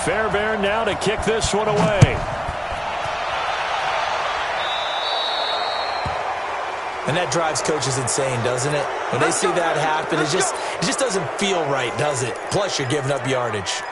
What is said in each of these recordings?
Fairbairn now to kick this one away. And that drives coaches insane, doesn't it? When they see that happen, it just doesn't feel right, does it? Plus, you're giving up yardage.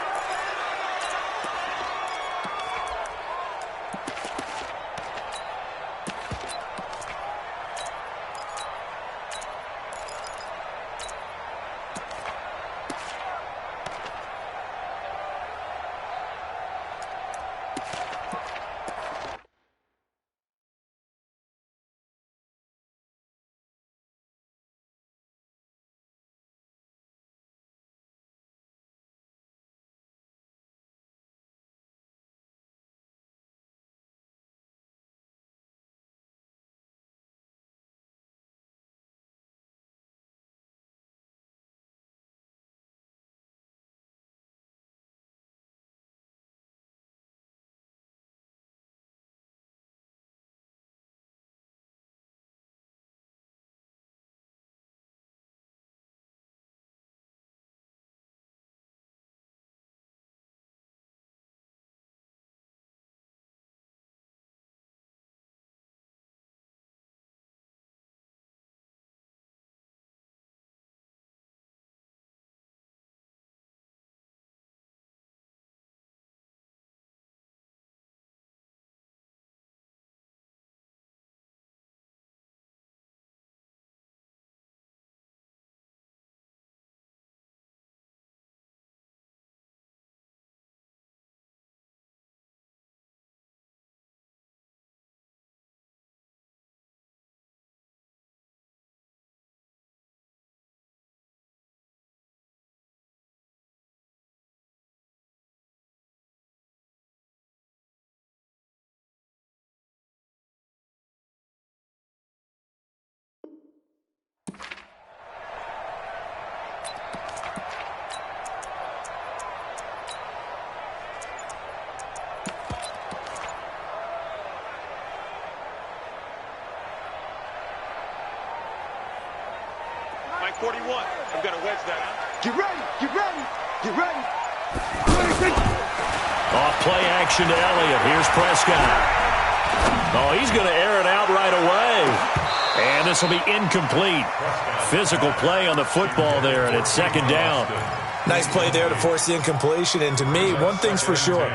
Mike 41. I've got to wedge that out. Get ready, get ready, get ready. Off play action to Elliott. Here's Prescott. Oh, he's going to air it out right away. And this will be incomplete. Physical play on the football there, and it's second down. Nice play there to force the incompletion. And to me, one thing's for sure.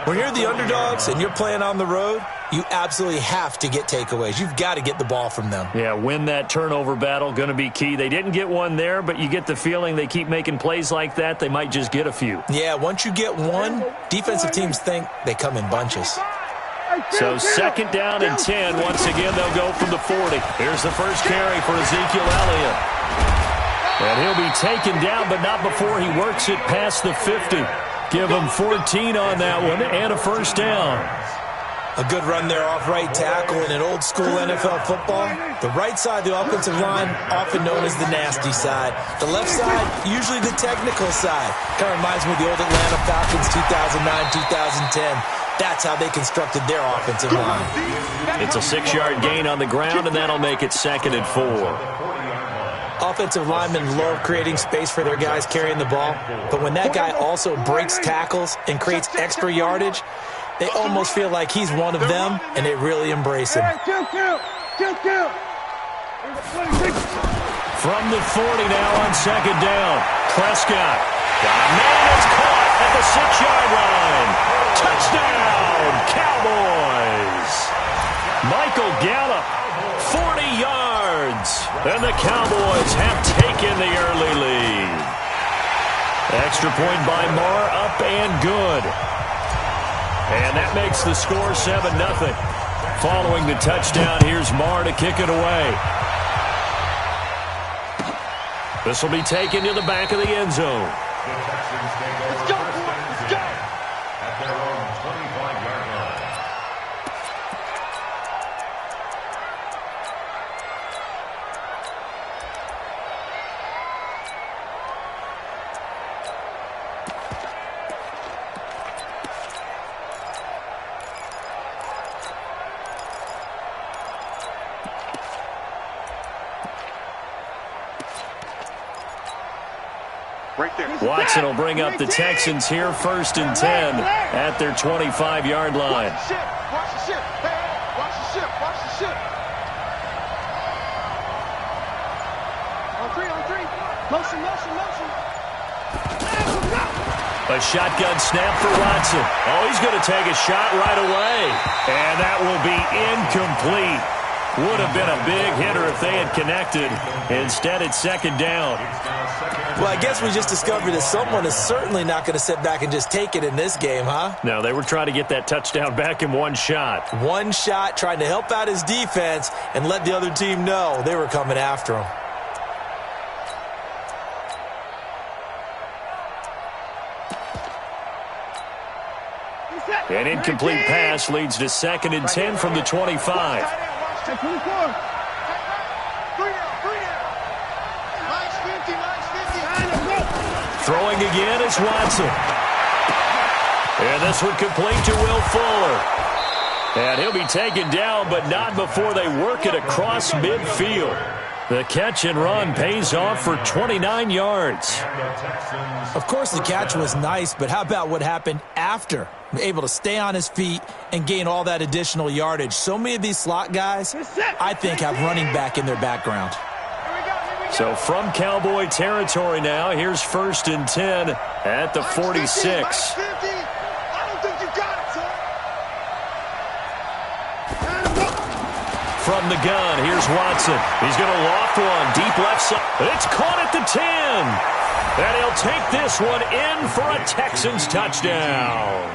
When you're the underdogs and you're playing on the road, you absolutely have to get takeaways. You've got to get the ball from them. Yeah, win that turnover battle, going to be key. They didn't get one there, but you get the feeling they keep making plays like that, they might just get a few. Yeah, once you get one, defensive teams think they come in bunches. So second down and 10. Once again, they'll go from the 40. Here's the first carry for Ezekiel Elliott. And he'll be taken down, but not before he works it past the 50. Give him 14 on that one and a first down. A good run there off right tackle in an old-school NFL football. The right side of the offensive line, often known as the nasty side. The left side, usually the technical side. Kind of reminds me of the old Atlanta Falcons 2009-2010. That's how they constructed their offensive line. It's a 6-yard gain on the ground, and that'll make it 2nd and 4. Offensive linemen love creating space for their guys carrying the ball, but when that guy also breaks tackles and creates extra yardage, they almost feel like he's one of them, and they really embrace him. From the 40 now on second down, Prescott. Got a man that's caught at the 6-yard line. Touchdown, Cowboys. Michael Gallup, 40 yards. And the Cowboys have taken the early lead. Extra point by Marr, up and good. And that makes the score 7-0. Following the touchdown, here's Marr to kick it away. This will be taken to the back of the end zone. Let's go, boys, let's go. At their own 25-yard line. Break Watson will bring up the Texans here, 1st and 10 at their 25-yard line. Watch the ship. Hey, watch the ship. Watch the ship. On three. Motion. A shotgun snap for Watson. Oh, he's going to take a shot right away. And that will be incomplete. Would have been a big hitter if they had connected. Instead, it's 2nd down. Well, I guess we just discovered that someone is certainly not going to sit back and just take it in this game, huh? No, they were trying to get that touchdown back in one shot. One shot, trying to help out his defense and let the other team know they were coming after him. An incomplete pass leads to 2nd and 10 from the 25. Throwing again is Watson. And this one complete to Will Fuller. And he'll be taken down, but not before they work it across midfield. The catch and run pays off for 29 yards. Of course, the catch was nice, but how about what happened after? Able to stay on his feet and gain all that additional yardage. So many of these slot guys, I think, have running back in their background. So from Cowboy territory now, here's 1st and 10 at the 46. From the gun, here's Watson. He's going to loft one deep left side. It's caught at the 10. And he'll take this one in for a Texans touchdown.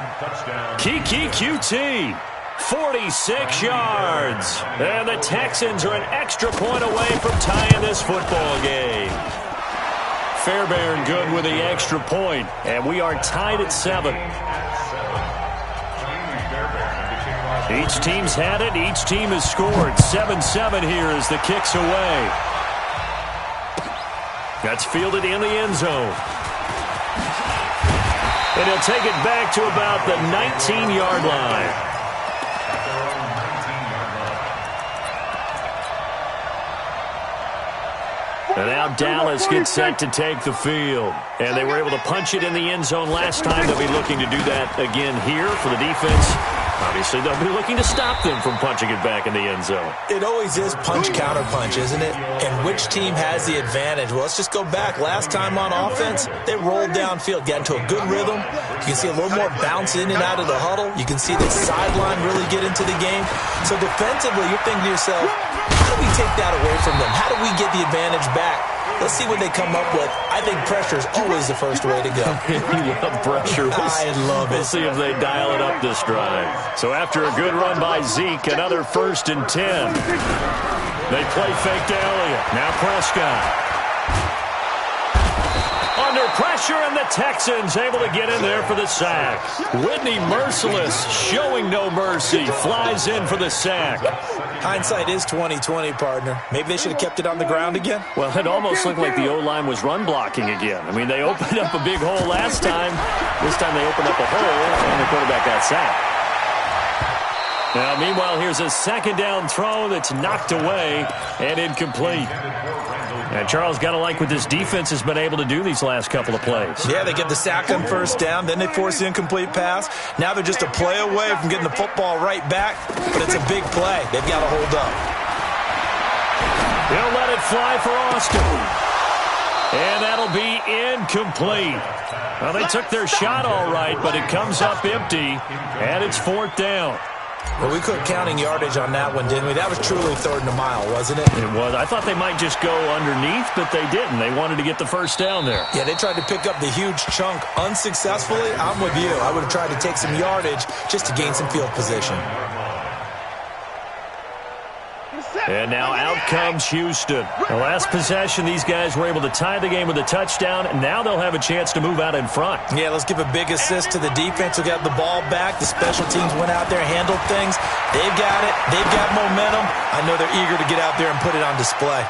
Kiki QT, 46 yards. And the Texans are an extra point away from tying this football game. Fairbairn good with the extra point, and we are tied at 7. Each team's had it. Each team has scored. 7-7 here as the kick's away. That's fielded in the end zone. And he'll take it back to about the 19-yard line. And now Dallas gets set to take the field. And they were able to punch it in the end zone last time. They'll be looking to do that again here for the defense. Obviously, they'll be looking to stop them from punching it back in the end zone. It always is punch-counter-punch, isn't it? And which team has the advantage? Well, let's just go back. Last time on offense, they rolled downfield, got into a good rhythm. You can see a little more bounce in and out of the huddle. You can see the sideline really get into the game. So defensively, you're thinking to yourself, how do we take that away from them? How do we get the advantage back? Let's see what they come up with. I think pressure is always the first way to go. You love pressure. I love it. We'll see if they dial it up this drive. So after a good run by Zeke, another 1st and 10. They play fake to Elliott. Now Prescott. Under pressure, and the Texans able to get in there for the sack. Whitney Merciless, showing no mercy, flies in for the sack. Hindsight is 20/20, partner. Maybe they should have kept it on the ground again. Well, it almost looked like the O-line was run blocking again. I mean, they opened up a big hole last time. This time they opened up a hole, and the quarterback got sacked. Now, meanwhile, here's a 2nd down throw that's knocked away and incomplete. And Charles, got to like what this defense has been able to do these last couple of plays. Yeah, they get the sack on 1st down, then they force the incomplete pass. Now they're just a play away from getting the football right back, but it's a big play. They've got to hold up. He'll let it fly for Austin. And that'll be incomplete. Well, they took their shot all right, but it comes up empty, and it's 4th down. Well, we quit counting yardage on that one, didn't we? That was truly 3rd and a mile, wasn't it? It was. I thought they might just go underneath, but they didn't. They wanted to get the 1st down there. Yeah, they tried to pick up the huge chunk unsuccessfully. I'm with you. I would have tried to take some yardage just to gain some field position. And now out comes Houston. The last possession, these guys were able to tie the game with a touchdown, and now they'll have a chance to move out in front. Yeah, let's give a big assist to the defense who got the ball back. The special teams went out there, handled things. They've got it. They've got momentum. I know they're eager to get out there and put it on display.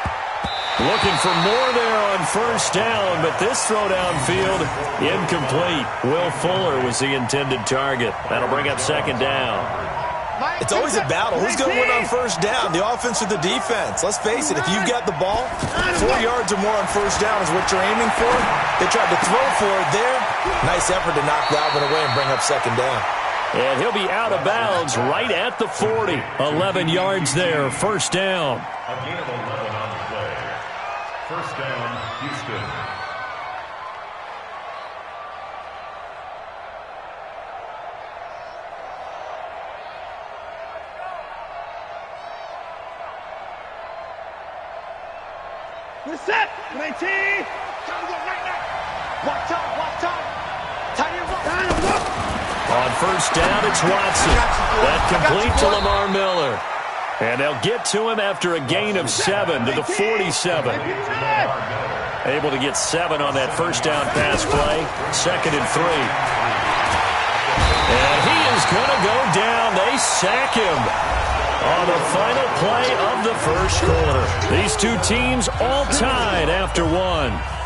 Looking for more there on 1st down, but this throw downfield, incomplete. Will Fuller was the intended target. That'll bring up 2nd down. It's always a battle. Who's going to win on first down, the offense or the defense? Let's face it, if you've got the ball, 4 yards or more on first down is what you're aiming for. They tried to throw for it there. Nice effort to knock that one away and bring up second down. And he'll be out of bounds right at the 40. 11 yards there, first down. A gain of 11 on the play. First down, Houston. We're set. 19. Gotta go right now. Watch out. Watch out. Tight end, walk. On first down, it's Watson. That complete to Lamar Miller. And they'll get to him after a gain of 7 to the 47. Able to get 7 on that first down pass play. 2nd and 3. And he is going to go down. They sack him on the final play of the first quarter. These two teams all tied after 1.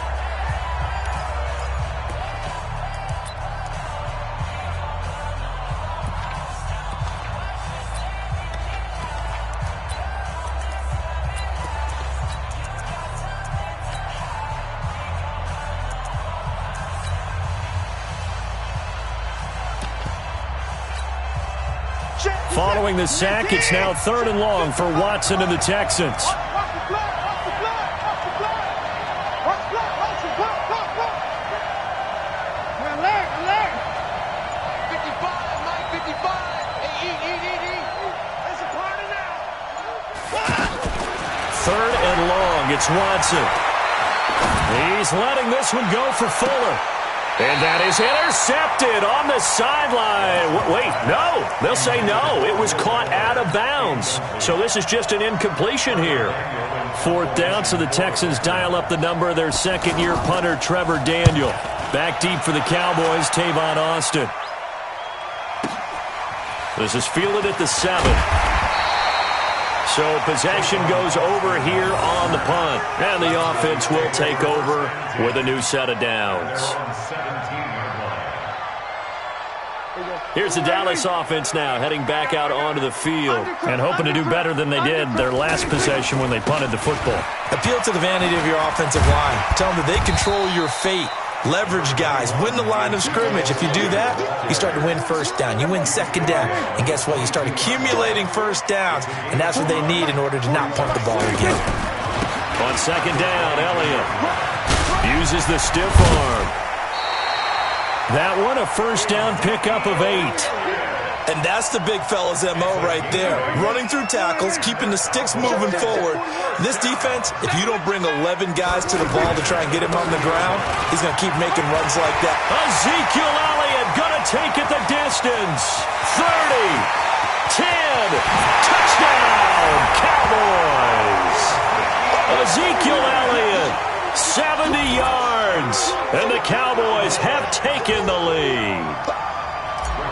Following the sack, it's now 3rd and long for Watson and the Texans. Watch the blood. Watch the blood. Watch the blood. Watch the blood. Watch the blood. Blood. Alert. 55, Mike. 55. Hey, eat. It's a party now. 3rd and long, it's Watson. He's letting this one go for Fuller. And that is intercepted on the sideline. Wait, no. They'll say no. It was caught out of bounds. So this is just an incompletion here. 4th down, so the Texans dial up the number of their second-year punter, Trevor Daniel. Back deep for the Cowboys, Tavon Austin. This is fielded at the 7. So possession goes over here on the punt. And the offense will take over with a new set of downs. Here's the Dallas offense now heading back out onto the field and hoping to do better than they did their last possession when they punted the football. Appeal to the vanity of your offensive line. Tell them that they control your fate. Leverage guys. Win the line of scrimmage. If you do that, you start to win first down. You win second down. And guess what? You start accumulating first downs. And that's what they need in order to not punt the ball again. On second down, Elliott uses the stiff arm. That one, a first down pickup of 8. And that's the big fella's MO right there. Running through tackles, keeping the sticks moving forward. This defense, if you don't bring 11 guys to the ball to try and get him on the ground, he's going to keep making runs like that. Ezekiel Elliott going to take it the distance. 30, 10, touchdown, Cowboys. Ezekiel Elliott, 70 yards, and the Cowboys have taken the lead.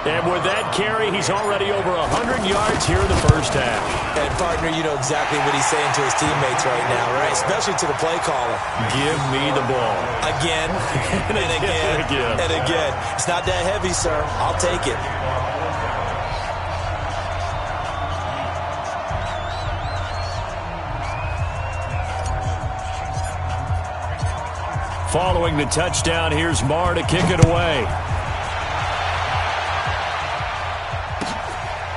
And with that carry, he's already over 100 yards here in the first half. And, partner, you know exactly what he's saying to his teammates right now, right? Especially to the play caller. Give me the ball. Again, and again, and again. It's not that heavy, sir. I'll take it. Following the touchdown, here's Marr to kick it away.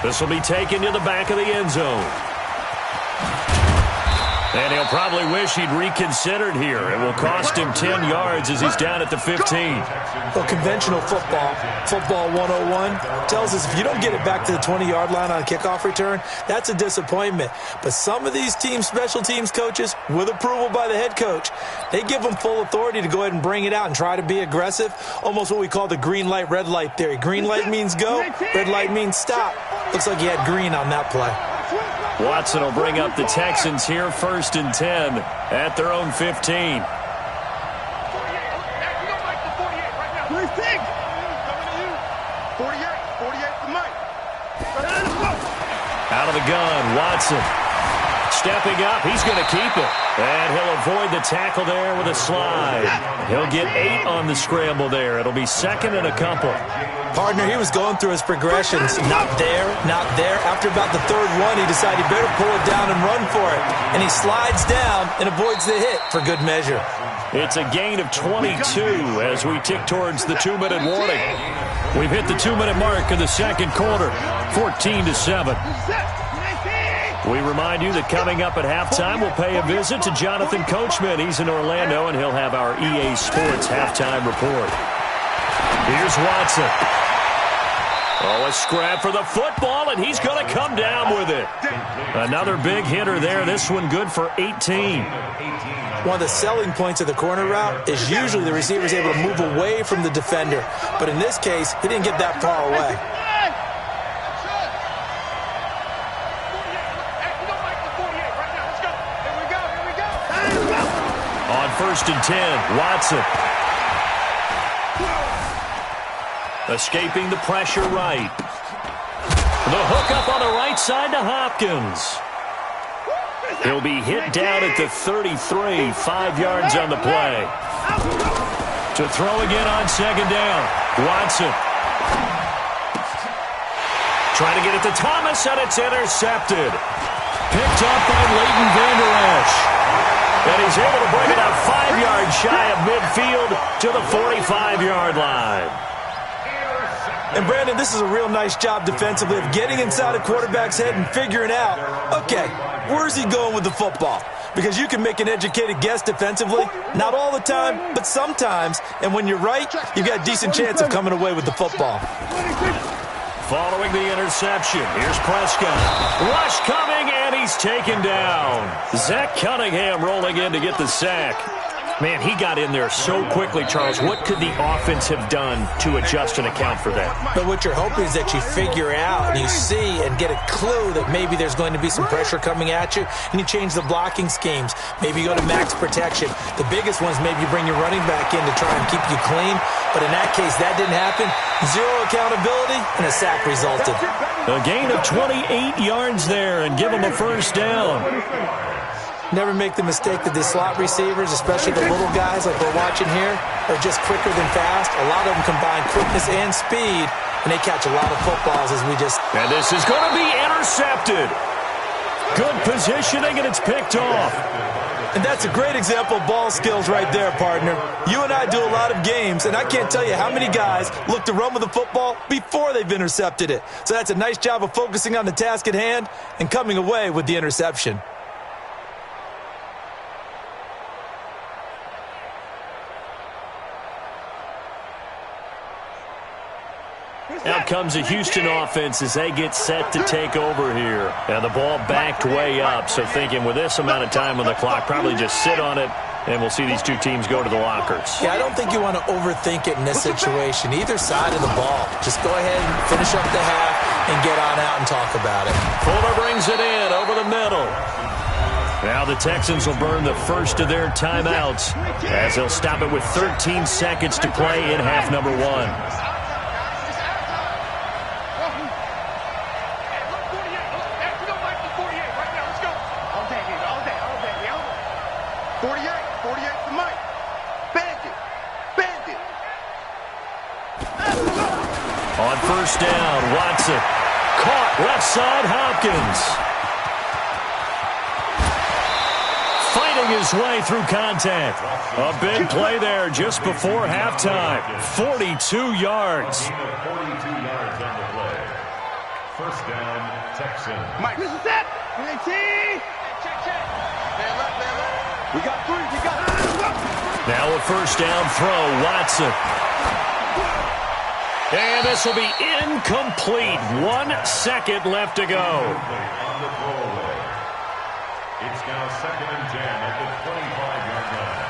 This will be taken to the back of the end zone. And he'll probably wish he'd reconsidered here. It will cost him 10 yards as he's down at the 15. Well, conventional football 101, tells us if you don't get it back to the 20-yard line on a kickoff return, that's a disappointment. But some of these special teams coaches, with approval by the head coach, they give them full authority to go ahead and bring it out and try to be aggressive. Almost what we call the green light, red light theory. Green light means go, red light means stop. Looks like he had green on that play. Watson will bring up the Texans here, 1st and 10 at their own 15. Out of the gun, Watson. Stepping up, he's going to keep it. And he'll avoid the tackle there with a slide. He'll get 8 on the scramble there. It'll be second and a couple. Partner, he was going through his progressions. Not there, not there. After about the third one, he decided he better pull it down and run for it. And he slides down and avoids the hit for good measure. It's a gain of 22 as we tick towards the 2-minute warning. We've hit the 2-minute mark in the second quarter, 14-7. We remind you that coming up at halftime, we'll pay a visit to Jonathan Coachman. He's in Orlando, and he'll have our EA Sports halftime report. Here's Watson. Oh, a scrap for the football, and he's going to come down with it. Another big hitter there. This one good for 18. One of the selling points of the corner route is usually the receiver is able to move away from the defender. But in this case, he didn't get that far away. On 1st and 10, Watson. Escaping the pressure right. The hook up on the right side to Hopkins. He'll be hit down at the 33, 5 yards on the play. To throw again on second down, Watson. Trying to get it to Thomas, and it's intercepted. Picked up by Leighton Vander Esch. And he's able to bring it up 5 yards shy of midfield to the 45-yard line. And, Brandon, this is a real nice job defensively of getting inside a quarterback's head and figuring out, okay, where's he going with the football? Because you can make an educated guess defensively, not all the time, but sometimes. And when you're right, you've got a decent chance of coming away with the football. Following the interception, here's Prescott. Rush coming, and he's taken down. Zach Cunningham rolling in to get the sack. Man, he got in there so quickly, Charles. What could the offense have done to adjust and account for that? But what you're hoping is that you figure out and you see and get a clue that maybe there's going to be some pressure coming at you, and you change the blocking schemes. Maybe you go to max protection. The biggest ones, maybe you bring your running back in to try and keep you clean. But in that case, that didn't happen. Zero accountability, and a sack resulted. A gain of 28 yards there and give him a first down. Never make the mistake that the slot receivers, especially the little guys like we're watching here, are just quicker than fast. A lot of them combine quickness and speed, and they catch a lot of footballs as we just... And this is going to be intercepted. Good positioning, and it's picked off. And that's a great example of ball skills right there, partner. You and I do a lot of games, and I can't tell you how many guys look to run with the football before they've intercepted it. So that's a nice job of focusing on the task at hand and coming away with the interception. Out comes the Houston offense as they get set to take over here. And the ball backed way up, so thinking with this amount of time on the clock, probably just sit on it, and we'll see these two teams go to the lockers. Yeah, I don't think you want to overthink it in this situation. Either side of the ball. Just go ahead and finish up the half and get on out and talk about it. Fuller brings it in over the middle. Now the Texans will burn the first of their timeouts as they'll stop it with 13 seconds to play in half number 1. On first down, Watson. Caught left side, Hopkins. Fighting his way through contact. A big play there just before halftime. 42 yards. 42 yards on the play. First down, Texans. Mike, this is it. 19. Check. We got 3. We got 3. Now a first down throw, Watson. And this will be incomplete. 1 second left to go. On the throwaway. It's now 2nd and 10 at the 25-yard line.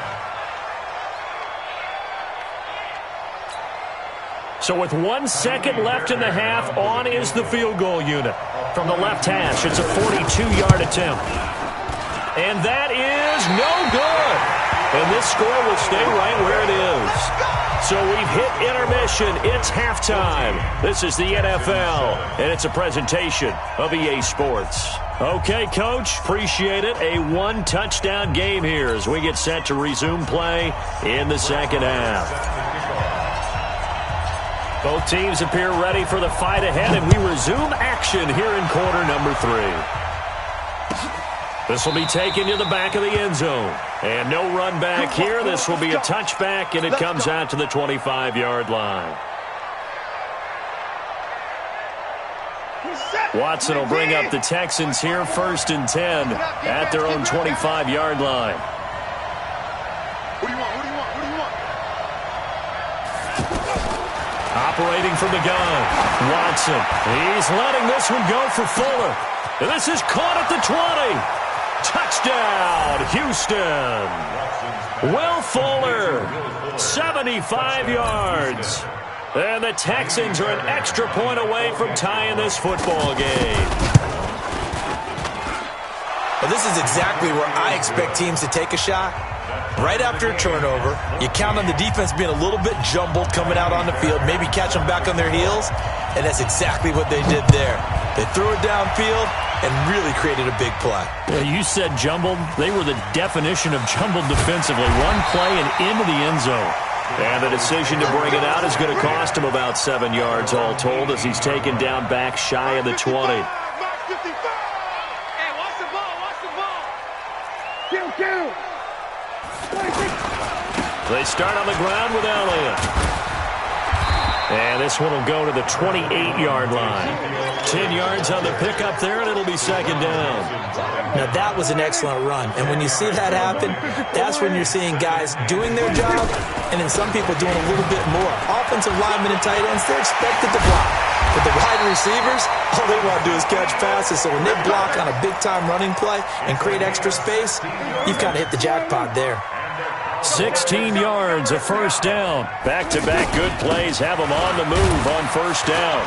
So with 1 second left in the half, on is the field goal unit. From the left hash, it's a 42-yard attempt. And that is no good. And this score will stay right where it is. So we've hit intermission. It's halftime. This is the NFL, and it's a presentation of EA Sports. Okay, Coach, appreciate it. A one-touchdown game here as we get set to resume play in the second half. Both teams appear ready for the fight ahead, and we resume action here in quarter number 3. This will be taken to the back of the end zone. And no run back here. This will be a touchback, and it comes out to the 25-yard line. Watson will bring up the Texans here, 1st and 10 at their own 25-yard line. What do you want? What do you want? What do you want? Operating from the gun, Watson. He's letting this one go for Fuller. And this is caught at the 20. Touchdown, Houston. Will Fuller, 75 yards. And the Texans are an extra point away from tying this football game. Well, this is exactly where I expect teams to take a shot. Right after a turnover, you count on the defense being a little bit jumbled coming out on the field, maybe catch them back on their heels, and that's exactly what they did there. They threw it downfield and really created a big play. Yeah, you said jumbled. They were the definition of jumbled defensively. One play and into the end zone. And the decision to bring it out is going to cost him about 7 yards all told as he's taken down back shy of the 20. Hey, watch the ball, watch the ball. Kill. They start on the ground with Elliott. And this one will go to the 28-yard line. 10 yards on the pickup there, and it'll be second down. Now, that was an excellent run. And when you see that happen, that's when you're seeing guys doing their job and then some people doing a little bit more. Offensive linemen and tight ends, they're expected to block. But the wide receivers, all they want to do is catch passes. So when they block on a big-time running play and create extra space, you've kind of hit the jackpot there. 16 yards, a first down. Back-to-back good plays have him on the move on first down.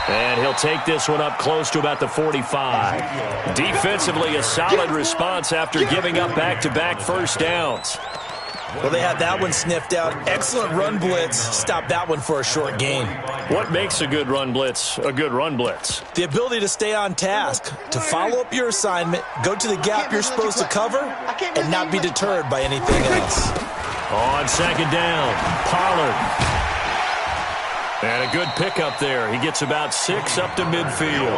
And he'll take this one up close to about the 45. Defensively, a solid response after giving up back-to-back first downs. Well, they had that one sniffed out. Excellent run blitz. Stop that one for a short gain. What makes a good run blitz a good run blitz? The ability to stay on task, to follow up your assignment, go to the gap you're supposed to cover, and not be deterred by anything else. On second down, Pollard. And a good pickup there. He gets about 6 up to midfield.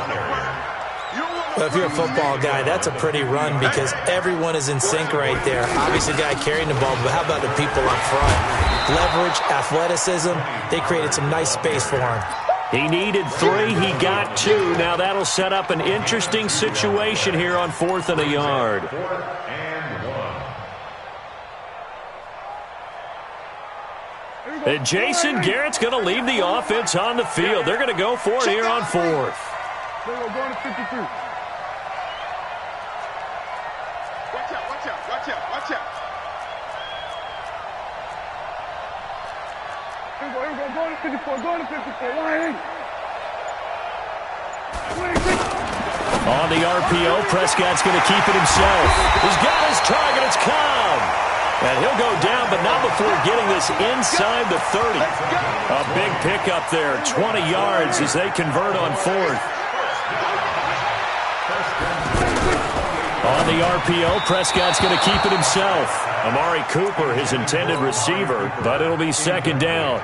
Well, if you're a football guy, that's a pretty run because everyone is in sync right there. Obviously, the guy carrying the ball, but how about the people up front? Leverage, athleticism, they created some nice space for him. He needed 3, he got 2. Now that'll set up an interesting situation here on 4th and a yard. And Jason Garrett's going to leave the offense on the field. They're going to go for it here on 4th. Go to 53. Watch out. Here we go. Go to 54. Line. On the RPO, Prescott's going to keep it himself. He's got his target. It's Cobb. And he'll go down, but not before getting this inside the 30. A big pickup there, 20 yards as they convert on 4th. On the RPO, Prescott's going to keep it himself. Amari Cooper, his intended receiver, but it'll be second down.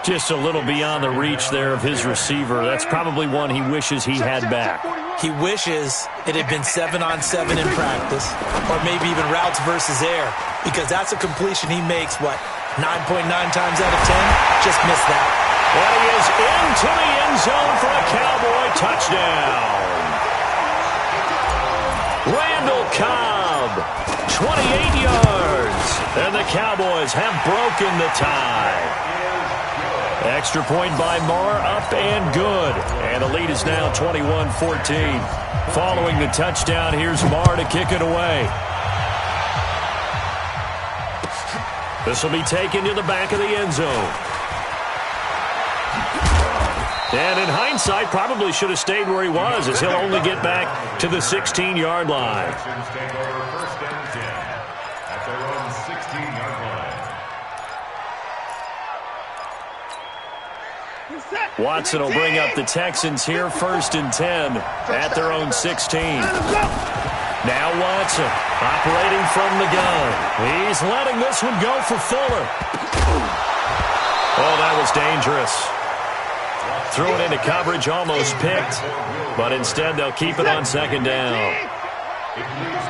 Just a little beyond the reach there of his receiver. That's probably one he wishes he had back. He wishes it had been 7-on-7 in practice, or maybe even routes versus air, because that's a completion he makes, 9.9 times out of 10? Just missed that. And he is into the end zone for a Cowboy touchdown. Randall Cobb, 28 yards, and the Cowboys have broken the tie. Extra point by Marr, up and good. And the lead is now 21-14. Following the touchdown, here's Marr to kick it away. This will be taken to the back of the end zone. And in hindsight, probably should have stayed where he was, as he'll only get back to the 16-yard line. First and 10 at their own 16-yard line. You set. Watson will bring up the Texans here 1st and 10 at their own 16. Now Watson operating from the gun. He's letting this one go for Fuller. Oh, that was dangerous. Threw it into coverage, almost picked, but instead they'll keep it on 2nd down.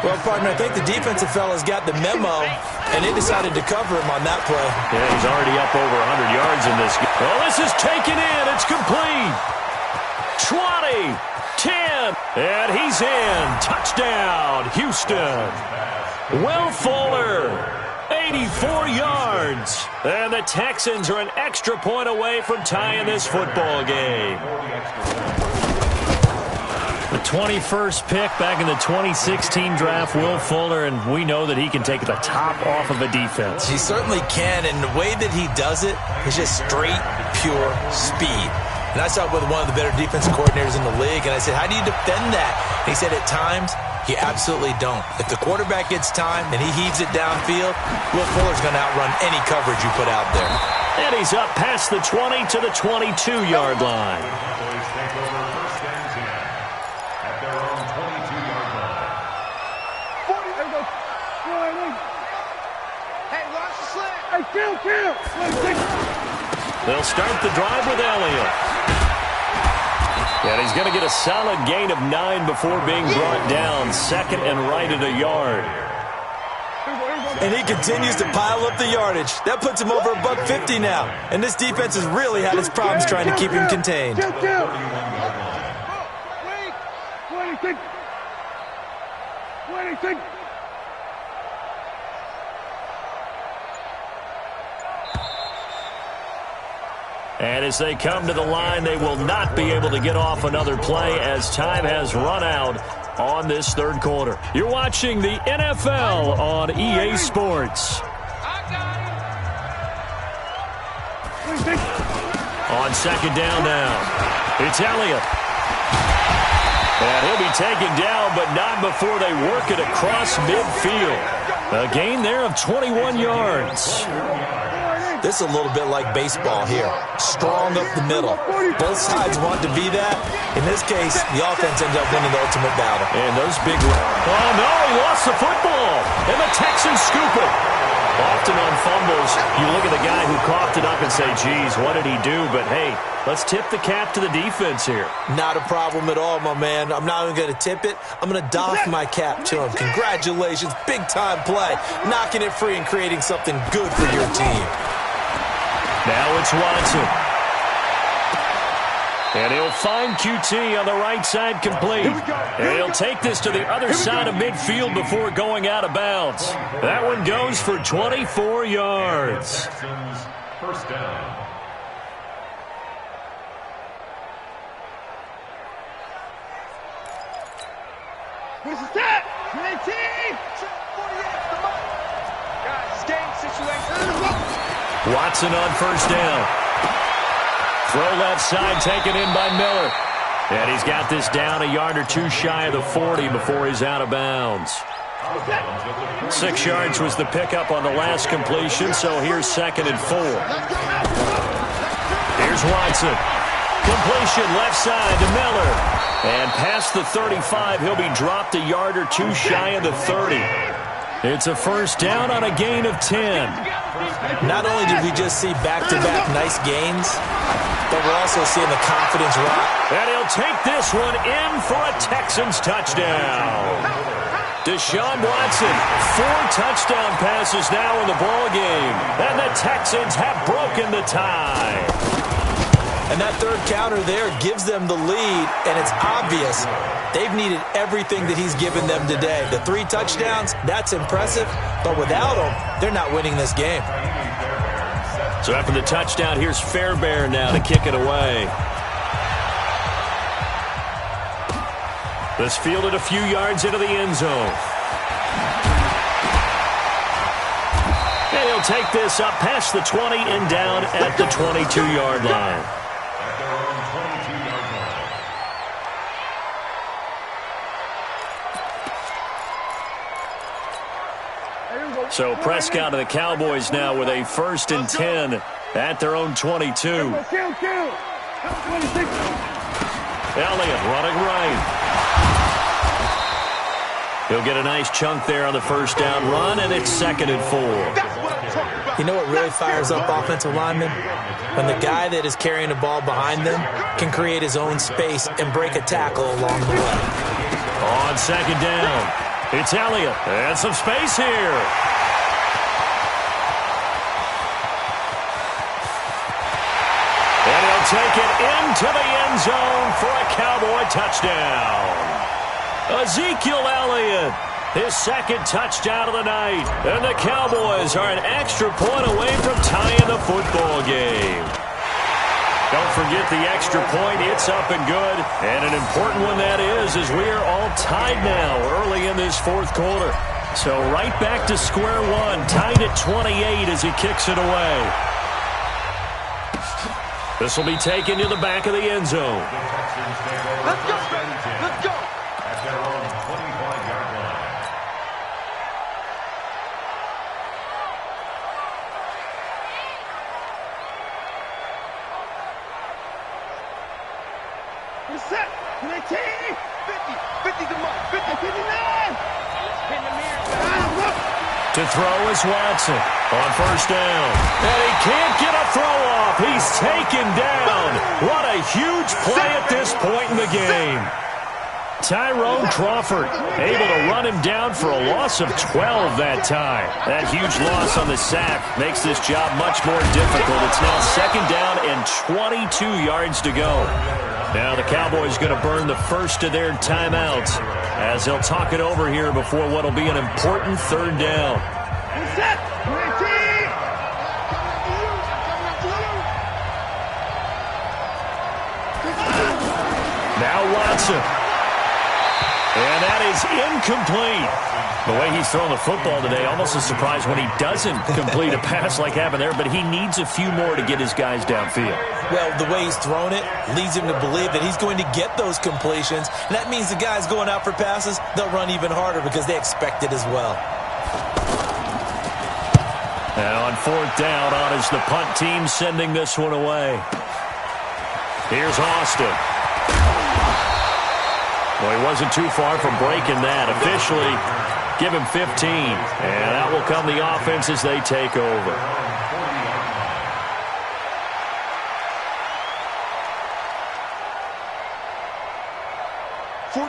Well, partner, I think the defensive fellas got the memo, and they decided to cover him on that play. Yeah, he's already up over 100 yards in this game. Well, this is taken in. It's complete. 20, 10, and he's in. Touchdown, Houston. Will Fuller, 84 yards. And the Texans are an extra point away from tying this football game. The 21st pick back in the 2016 draft, Will Fuller, and we know that he can take the top off of a defense. He certainly can, and the way that he does it is just straight, pure speed. And I saw it with one of the better defensive coordinators in the league, and I said, how do you defend that? And he said, at times, you absolutely don't. If the quarterback gets time and he heaves it downfield, Will Fuller's going to outrun any coverage you put out there. And he's up past the 20 to the 22-yard line. They'll start the drive with Elliott. And he's going to get a solid gain of 9 before being brought down. 2nd and right at a yard. And he continues to pile up the yardage. That puts him over $150 now. And this defense has really had its problems trying to keep him contained. And as they come to the line, they will not be able to get off another play as time has run out on this 3rd quarter. You're watching the NFL on EA Sports. On 2nd down now, it's Elliott. And he'll be taken down, but not before they work it across midfield. A gain there of 21 yards. This is a little bit like baseball here. Strong up the middle. Both sides want to be that. In this case, the offense ends up winning the ultimate battle. And those big... Oh, no, he lost the football. And the Texans scoop it. Often on fumbles, you look at the guy who coughed it up and say, geez, what did he do? But, hey, let's tip the cap to the defense here. Not a problem at all, my man. I'm not even going to tip it. I'm going to doff my cap to him. Congratulations. Big-time play. Knocking it free and creating something good for your team. Now it's Watson. And he'll find QT on the right side complete. And he'll take this to the other side of midfield before going out of bounds. That one goes for 24 yards. 1st down. Where's the set? 19! Guys, game situation. Watson on 1st down. Throw left side taken in by Miller. And he's got this down a yard or 2 shy of the 40 before he's out of bounds. 6 yards was the pickup on the last completion, so here's 2nd and 4. Here's Watson. Completion left side to Miller. And past the 35, he'll be dropped a yard or 2 shy of the 30. It's a 1st down on a gain of 10. Not only did we just see back-to-back nice gains, but we're also seeing the confidence rock. And he'll take this one in for a Texans touchdown. Deshaun Watson, 4 touchdown passes now in the ball game. And the Texans have broken the tie. And that 3rd counter there gives them the lead, and it's obvious they've needed everything that he's given them today. The 3 touchdowns, that's impressive, but without him, they're not winning this game. So after the touchdown, here's Fairbairn now to kick it away. This fielded a few yards into the end zone. And he'll take this up past the 20 and down at the 22-yard line. So Prescott and the Cowboys now with a 1st and 10 at their own 22. Elliott running right. He'll get a nice chunk there on the first down run, and it's 2nd and 4. You know what really fires up offensive linemen? When the guy that is carrying the ball behind them can create his own space and break a tackle along the way. On 2nd down, it's Elliott. And some space here. And he'll take it into the end zone for a Cowboy touchdown. Ezekiel Elliott, his 2nd touchdown of the night. And the Cowboys are an extra point away from tying the football game. Don't forget the extra point. It's up and good. And an important one that is, as we are all tied now early in this 4th quarter. So right back to square one, tied at 28 as he kicks it away. This will be taken to the back of the end zone. Let's go, let's go. At their own 25-yard line. We're set. 19, 50, 50 the mark, 50, 59. Pin the mirror. To throw is Watson on first down. And he can't get a throw off. He's taken down. What a huge play at this point in the game. Tyrone Crawford able to run him down for a loss of 12 that time. That huge loss on the sack makes this job much more difficult. It's now 2nd down and 22 yards to go. Now the Cowboys going to burn the first of their timeouts as they'll talk it over here before what will be an important 3rd down. Set. 19. Now Watson. And that is incomplete. The way he's throwing the football today, almost a surprise when he doesn't complete a pass like happened there, but he needs a few more to get his guys downfield. Well, the way he's thrown it leads him to believe that he's going to get those completions. And that means the guys going out for passes, they'll run even harder because they expect it as well. And on 4th down, on is the punt team sending this one away. Here's Austin. Well, he wasn't too far from breaking that. Officially, give him 15. And that will come the offense as they take over.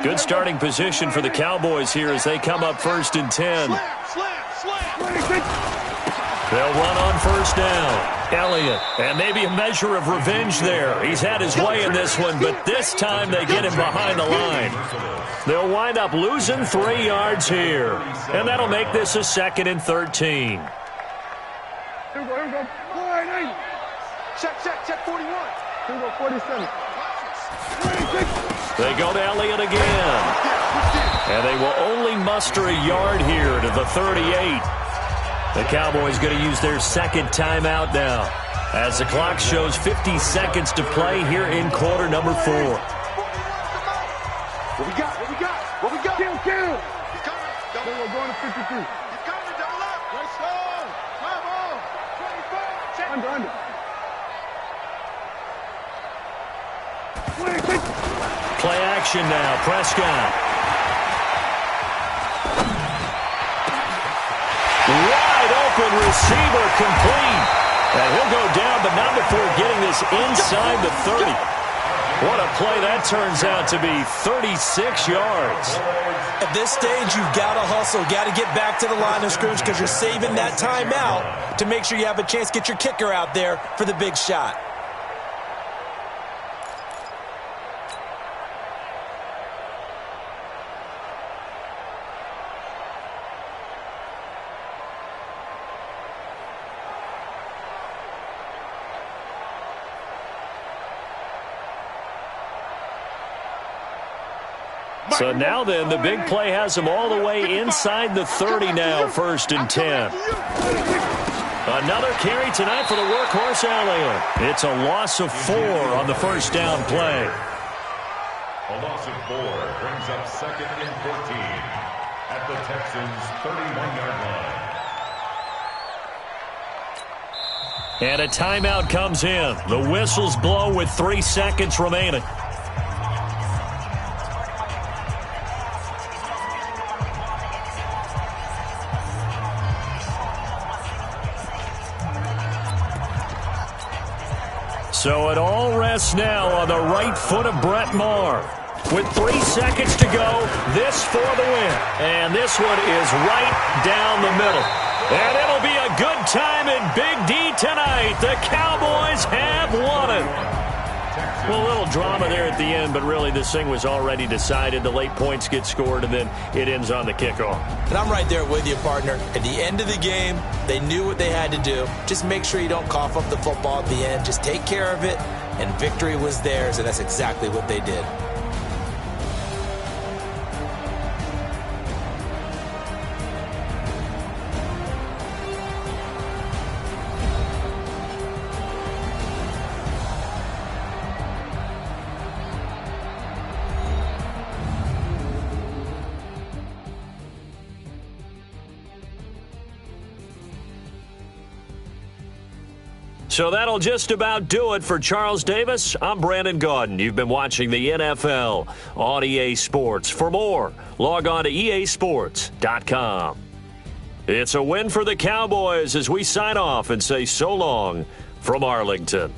Good starting position for the Cowboys here as they come up 1st and 10. They'll run on 1st down. Elliott, and maybe a measure of revenge there. He's had his way in this one, but this time they get him behind the line. They'll wind up losing 3 yards here, and that'll make this a 2nd and 13. Here we go. Check 41. Here we go, 47. They go to Elliott again. And they will only muster a yard here to the 38. The Cowboys going to use their 2nd timeout now as the clock shows 50 seconds to play here in quarter number 4. What we got? Kill. He's coming. We're going to 52. He's coming, double up. Let's go. Come on. 25. Check. Under. 26. Play action now. Prescott. Wide open receiver complete. And he'll go down, but not before getting this inside the 30. What a play that turns out to be, 36 yards. At this stage, you've got to hustle, got to get back to the line of scrimmage because you're saving that timeout to make sure you have a chance to get your kicker out there for the big shot. So now then, the big play has them all the way inside the 30 now, 1st and 10. Another carry tonight for the workhorse Elliott. It's a loss of 4 on the 1st down play. A loss of 4 brings up 2nd and 14 at the Texans' 31-yard line. And a timeout comes in. The whistles blow with 3 seconds remaining. So it all rests now on the right foot of Brett Maher. With 3 seconds to go, this for the win. And this one is right down the middle. And it'll be a good time in Big D tonight. The Cowboys have won it. Well, a little drama there at the end, but really this thing was already decided. The late points get scored, and then it ends on the kickoff. And I'm right there with you, partner. At the end of the game, they knew what they had to do. Just make sure you don't cough up the football at the end. Just take care of it, and victory was theirs, and that's exactly what they did. So that'll just about do it for Charles Davis. I'm Brandon Gaudin. You've been watching the NFL on EA Sports. For more, log on to easports.com. It's a win for the Cowboys as we sign off and say so long from Arlington.